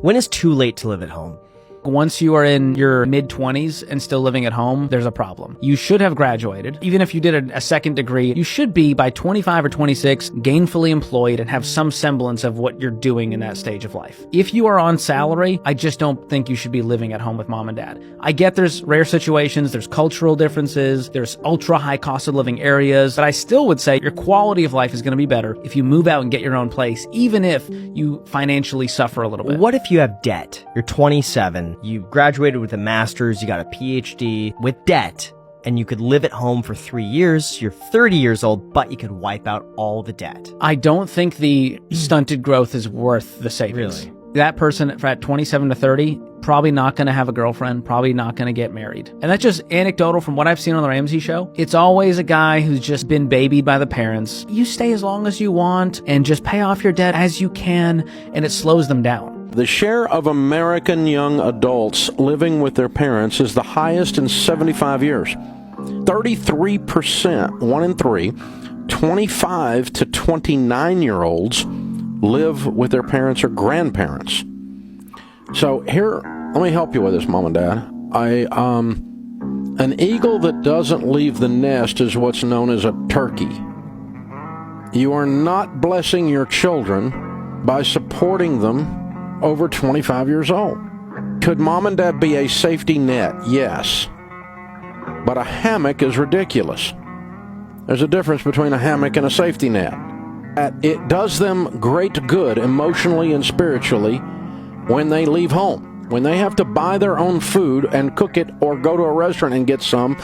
When is too late to live at home? Once you are in your mid-20s and still living at home, there's a problem. You should have graduated. Even if you did a second degree, you should be, by 25 or 26, gainfully employed and have some semblance of what you're doing in that stage of life. If you are on salary, I just don't think you should be living at home with mom and dad. I get there's rare situations, there's cultural differences, there's ultra high cost of living areas, but I still would say your quality of life is going to be better if you move out and get your own place, even if you financially suffer a little bit. What if you have debt? You're 27. You graduated with a master's, you got a PhD with debt, and you could live at home for 3 years. You're 30 years old, but you could wipe out all the debt. I don't think the stunted growth is worth the savings. Really? That person at 27 to 30, probably not going to have a girlfriend, probably not going to get married. And that's just anecdotal from what I've seen on the Ramsey show. It's always a guy who's just been babied by the parents. You stay as long as you want and just pay off your debt as you can, and it slows them down. The share of American young adults living with their parents is the highest in 75 years. 33%, 1 in 3, 25 to 29-year-olds live with their parents or grandparents. So here, let me help you with this, Mom and Dad. An eagle that doesn't leave the nest is what's known as a turkey. You are not blessing your children by supporting them over 25 years old. Could mom and dad be a safety net? Yes. But a hammock is ridiculous. There's a difference between a hammock and a safety net. It does them great good emotionally and spiritually when they leave home. When they have to buy their own food and cook it or go to a restaurant and get some,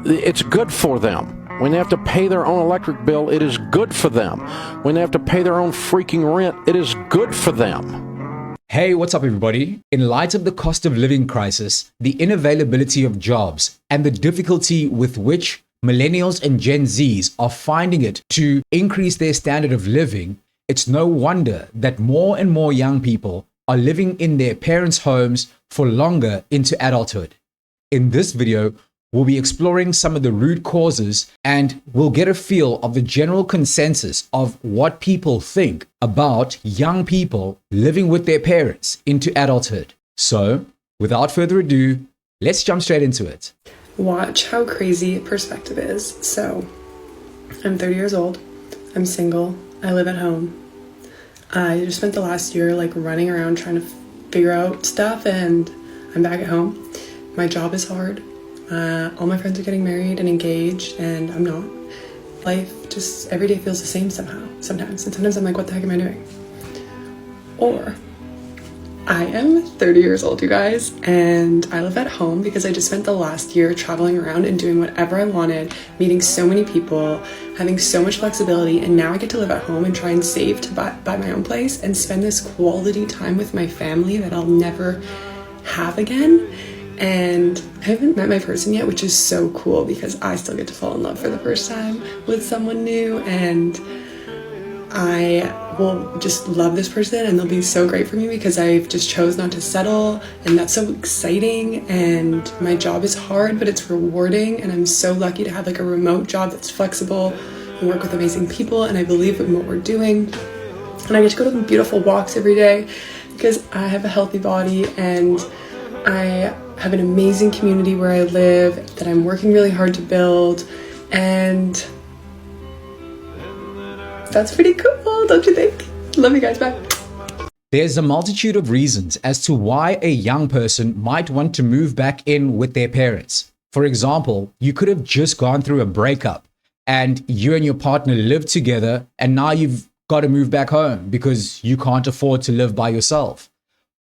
it's good for them. When they have to pay their own electric bill, it is good for them. When they have to pay their own freaking rent, it is good for them. Hey, what's up everybody? In light of the cost of living crisis, the unavailability of jobs, and the difficulty with which millennials and Gen Zs are finding it to increase their standard of living, it's no wonder that more and more young people are living in their parents' homes for longer into adulthood. In this video, we'll be exploring some of the root causes, and we'll get a feel of the general consensus of what people think about young people living with their parents into adulthood. So, without further ado, let's jump straight into it. Watch how crazy perspective is. So, I'm 30 years old, I'm single, I live at home. I just spent the last year running around trying to figure out stuff, and I'm back at home. My job is hard. All my friends are getting married and engaged, and I'm not. Life just every day feels the same sometimes. And sometimes I'm like, what the heck am I doing? Or I am 30 years old, you guys, and I live at home because I just spent the last year traveling around and doing whatever I wanted, meeting so many people, having so much flexibility, and now I get to live at home and try and save to buy my own place and spend this quality time with my family that I'll never have again. And I haven't met my person yet, which is so cool because I still get to fall in love for the first time with someone new, and I will just love this person and they'll be so great for me because I've just chose not to settle, and that's so exciting. And my job is hard, but it's rewarding, and I'm so lucky to have a remote job that's flexible and work with amazing people, and I believe in what we're doing. And I get to go to beautiful walks every day because I have a healthy body, and I have an amazing community where I live that I'm working really hard to build, and that's pretty cool, don't you think? Love you guys, bye. There's a multitude of reasons as to why a young person might want to move back in with their parents. For example, you could have just gone through a breakup and you and your partner live together, and now you've got to move back home because you can't afford to live by yourself.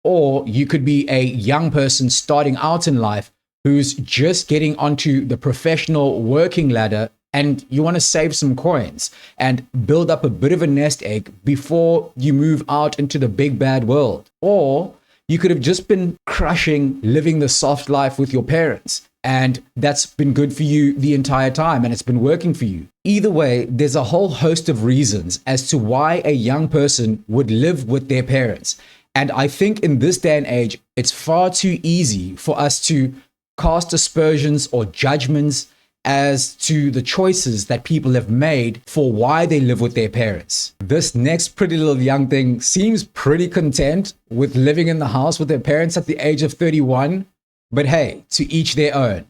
Or you could be a young person starting out in life who's just getting onto the professional working ladder, and you want to save some coins and build up a bit of a nest egg before you move out into the big bad world. Or you could have just been crushing living the soft life with your parents, and that's been good for you the entire time and it's been working for you. Either way, there's a whole host of reasons as to why a young person would live with their parents. And I think in this day and age, it's far too easy for us to cast aspersions or judgments as to the choices that people have made for why they live with their parents. This next pretty little young thing seems pretty content with living in the house with their parents at the age of 31, but hey, to each their own.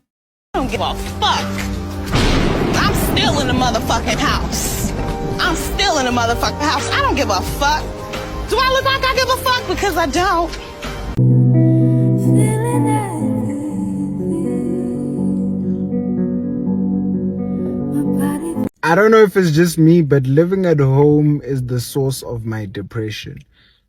I don't give a fuck. I'm still in the motherfucking house. I'm still in the motherfucking house. I don't give a fuck. Do I look like I give a fuck? Because I don't. I don't know if it's just me, but living at home is the source of my depression.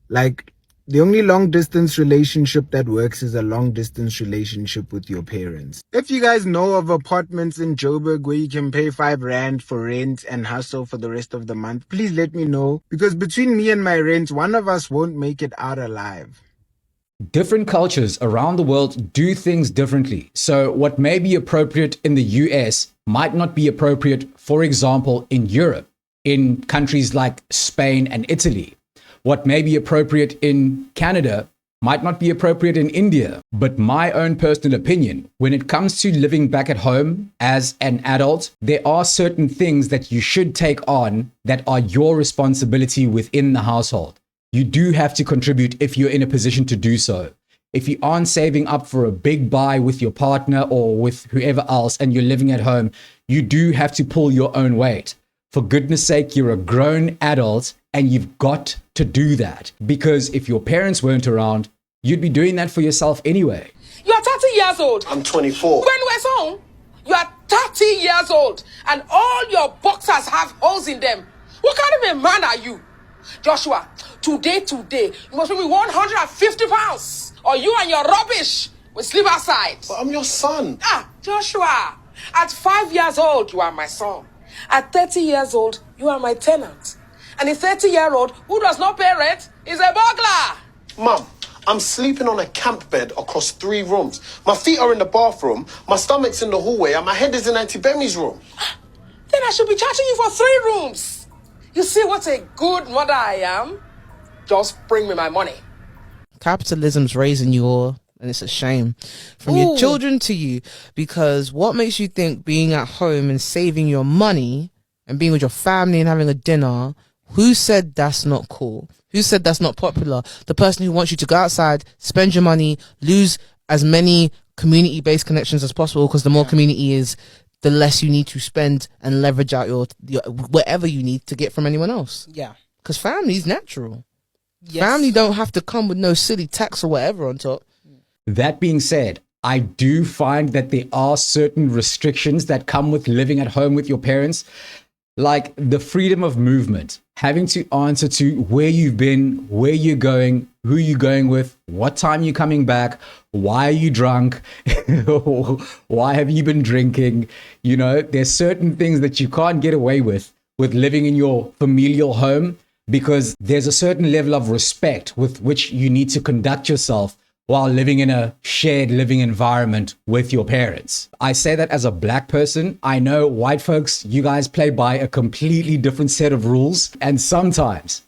Like, the only long distance relationship that works is a long distance relationship with your parents. If you guys know of apartments in Joburg where you can pay 5 Rand for rent and hustle for the rest of the month, please let me know. Because between me and my rent, one of us won't make it out alive. Different cultures around the world do things differently. So what may be appropriate in the US might not be appropriate, for example, in Europe, in countries like Spain and Italy. What may be appropriate in Canada might not be appropriate in India. But my own personal opinion, when it comes to living back at home as an adult, there are certain things that you should take on that are your responsibility within the household. You do have to contribute if you're in a position to do so. If you aren't saving up for a big buy with your partner or with whoever else and you're living at home, you do have to pull your own weight. For goodness sake, you're a grown adult and you've got to do that. Because if your parents weren't around, you'd be doing that for yourself anyway. You're 30 years old. I'm 24. When we're home, you are 30 years old and all your boxers have holes in them. What kind of a man are you? Joshua, today, you must pay me 150 pounds or you and your rubbish will sleep outside. But I'm your son. Joshua, at 5 years old, you are my son. At 30 years old, you are my tenant. And a 30-year-old who does not pay rent is a burglar. Mum, I'm sleeping on a camp bed across 3 rooms. My feet are in the bathroom, my stomach's in the hallway, and my head is in Auntie Bemi's room. Then I should be charging you for 3 rooms. You see what a good mother I am? Just bring me my money. Capitalism's raising you all, and it's a shame. From your children to you, because what makes you think being at home and saving your money and being with your family and having a dinner, who said that's not cool? Who said that's not popular? The person who wants you to go outside, spend your money, lose as many community-based connections as possible, because the more community is, the less you need to spend and leverage out your whatever you need to get from anyone else. Yeah. Because family is natural. Yes. Family don't have to come with no silly tax or whatever on top. That being said, I do find that there are certain restrictions that come with living at home with your parents, like the freedom of movement, having to answer to where you've been, where you're going, who you're going with, what time you're coming back, why are you drunk, why have you been drinking? You know, there's certain things that you can't get away with living in your familial home, because there's a certain level of respect with which you need to conduct yourself while living in a shared living environment with your parents. I say that as a black person. I know white folks, you guys play by a completely different set of rules. And sometimes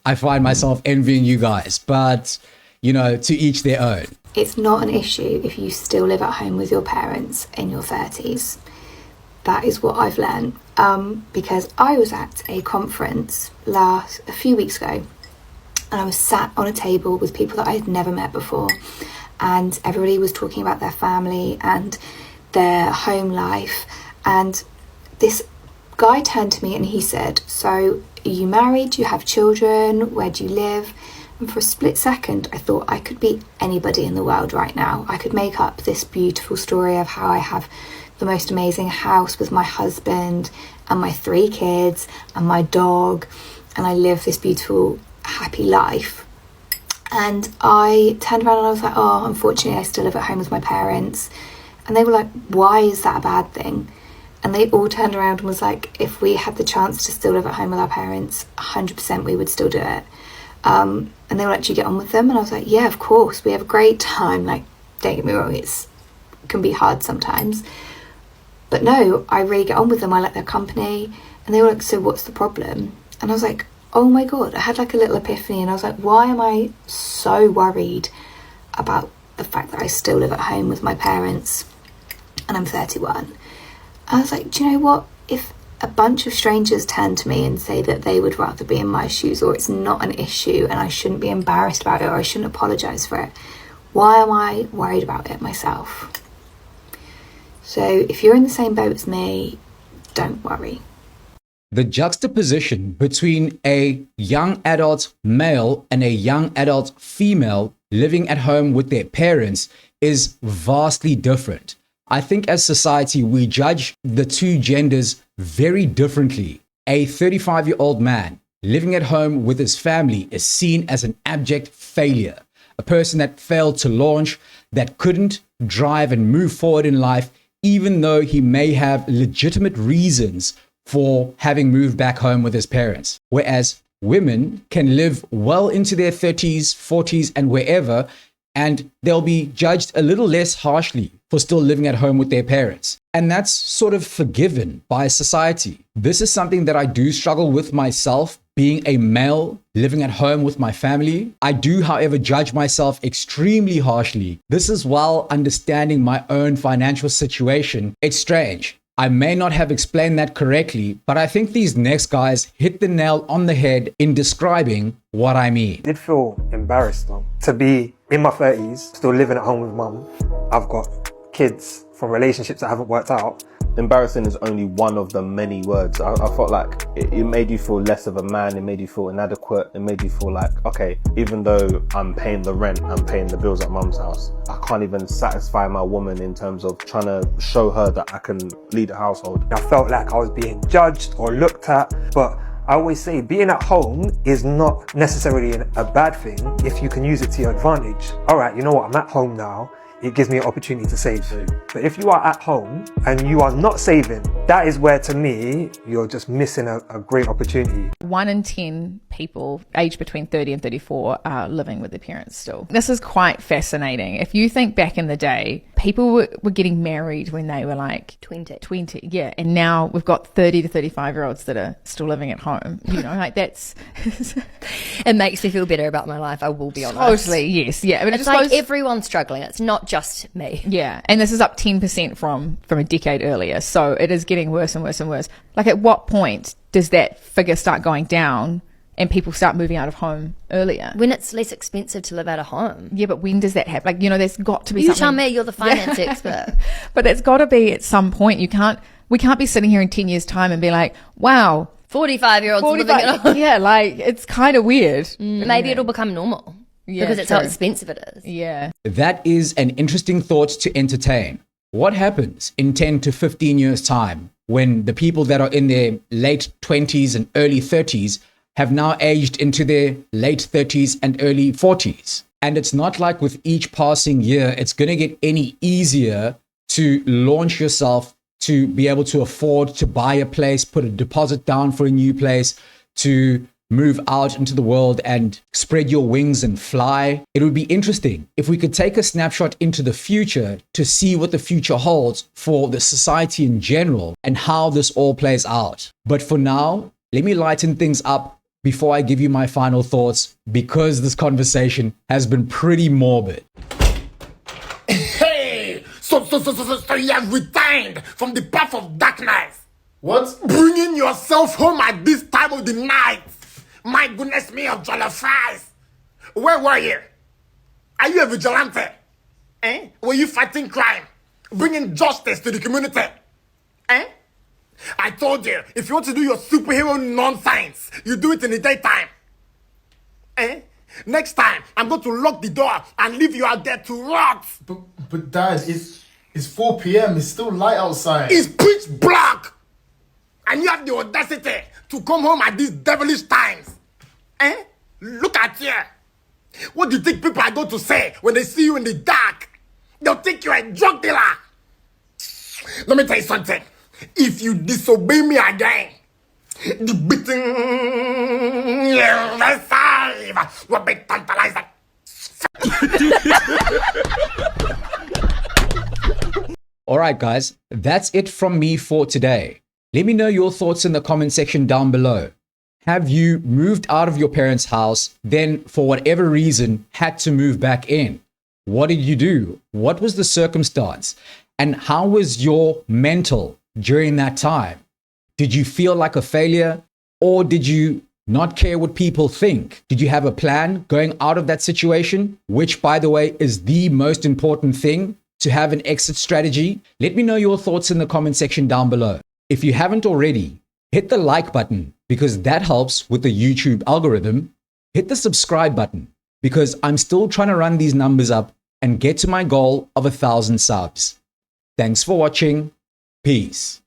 I find myself envying you guys, but you know, to each their own. It's not an issue if you still live at home with your parents in your 30s. That is what I've learned. Because I was at a conference a few weeks ago, and I was sat on a table with people that I had never met before, and everybody was talking about their family and their home life. And this guy turned to me and he said, "So are you married? Do you have children? Where do you live?" And for a split second, I thought I could be anybody in the world right now. I could make up this beautiful story of how I have the most amazing house with my husband and my 3 kids and my dog, and I live this beautiful happy life. And I turned around and I was like, oh, unfortunately I still live at home with my parents. And they were like, why is that a bad thing? And they all turned around and was like, if we had the chance to still live at home with our parents, 100% we would still do it. And they were like, do you get on with them? And I was like, yeah, of course, we have a great time. Like, don't get me wrong, it can be hard sometimes, but no, I really get on with them. I like their company. And they were like, so what's the problem? And I was like, oh my God, I had like a little epiphany, and I was like, why am I so worried about the fact that I still live at home with my parents and I'm 31? I was like, do you know what? If a bunch of strangers turn to me and say that they would rather be in my shoes, or it's not an issue and I shouldn't be embarrassed about it, or I shouldn't apologise for it, why am I worried about it myself? So if you're in the same boat as me, don't worry. The juxtaposition between a young adult male and a young adult female living at home with their parents is vastly different. I think as society, we judge the two genders very differently. A 35-year-old man living at home with his family is seen as an abject failure, a person that failed to launch, that couldn't drive and move forward in life, even though he may have legitimate reasons for having moved back home with his parents. Whereas women can live well into their 30s, 40s, and wherever, and they'll be judged a little less harshly for still living at home with their parents. And that's sort of forgiven by society. This is something that I do struggle with myself, being a male living at home with my family. I do, however, judge myself extremely harshly. This is while understanding my own financial situation. It's strange. I may not have explained that correctly, but I think these next guys hit the nail on the head in describing what I mean. I did feel embarrassed though, to be in my 30s, still living at home with mum. I've got kids from relationships that haven't worked out. Embarrassing is only one of the many words. I felt like it made you feel less of a man, it made you feel inadequate, it made you feel like, okay, even though I'm paying the rent, I'm paying the bills at mum's house, I can't even satisfy my woman in terms of trying to show her that I can lead a household. I felt like I was being judged or looked at, but I always say being at home is not necessarily a bad thing if you can use it to your advantage. All right, you know what, I'm at home now. It gives me an opportunity to save. But if you are at home and you are not saving, that is where, to me, you're just missing a great opportunity. 1 in 10 people aged between 30 and 34 are living with their parents still. This is quite fascinating. If you think back in the day, people were getting married when they were like 20, yeah. And now we've got 30 to 35-year-olds that are still living at home. You know, like that's... It makes me feel better about my life, I will be honest. Totally, yes, yeah. But it's like everyone's struggling. It's not just me. Yeah, and this is up 10% from a decade earlier. So it is getting worse and worse and worse. Like, at what point does that figure start going down and people start moving out of home earlier? When it's less expensive to live out of home. Yeah, but when does that happen? Like, you know, there's got to be You something. tell me, you're the finance expert. But it's got to be at some point. We can't be sitting here in 10 years' time and be like, wow, 45-year-olds living at home. Yeah, like, it's kind of weird. Maybe it'll become normal. Yeah, because it's true. how expensive it is. Yeah. That is an interesting thought to entertain. What happens in 10 to 15 years' time when the people that are in their late 20s and early 30s have now aged into their late 30s and early 40s? And it's not like with each passing year, it's going to get any easier to launch yourself, to be able to afford to buy a place, put a deposit down for a new place, to move out into the world and spread your wings and fly. It would be interesting if we could take a snapshot into the future to see what the future holds for the society in general and how this all plays out. But for now, let me lighten things up before I give you my final thoughts, because this conversation has been pretty morbid. Hey! So you have retired from the path of darkness. What? Bringing yourself home at this time of the night. My goodness me, of jollof fries. Where were you? Are you a vigilante? Were you fighting crime? Bringing justice to the community? I told you, if you want to do your superhero nonsense, you do it in the daytime. Next time, I'm going to lock the door and leave you out there to rot. But Dad, it's 4 p.m. It's still light outside. It's pitch black. And you have the audacity to come home at these devilish times. Look at you. What do you think people are going to say when they see you in the dark? They'll think you're a drug dealer. Let me tell you something. If you disobey me again, the beating will be tantalizing. All right, guys, that's it from me for today. Let me know your thoughts in the comment section down below. Have you moved out of your parents' house, then for whatever reason had to move back in? What did you do? What was the circumstance? And how was your mental during that time? Did you feel like a failure, or did you not care what people think? Did you have a plan going out of that situation? Which, by the way, is the most important thing, to have an exit strategy. Let me know your thoughts in the comment section down below. If you haven't already, hit the like button because that helps with the YouTube algorithm. Hit the subscribe button because I'm still trying to run these numbers up and get to my goal of 1,000 subs. Thanks for watching. Peace.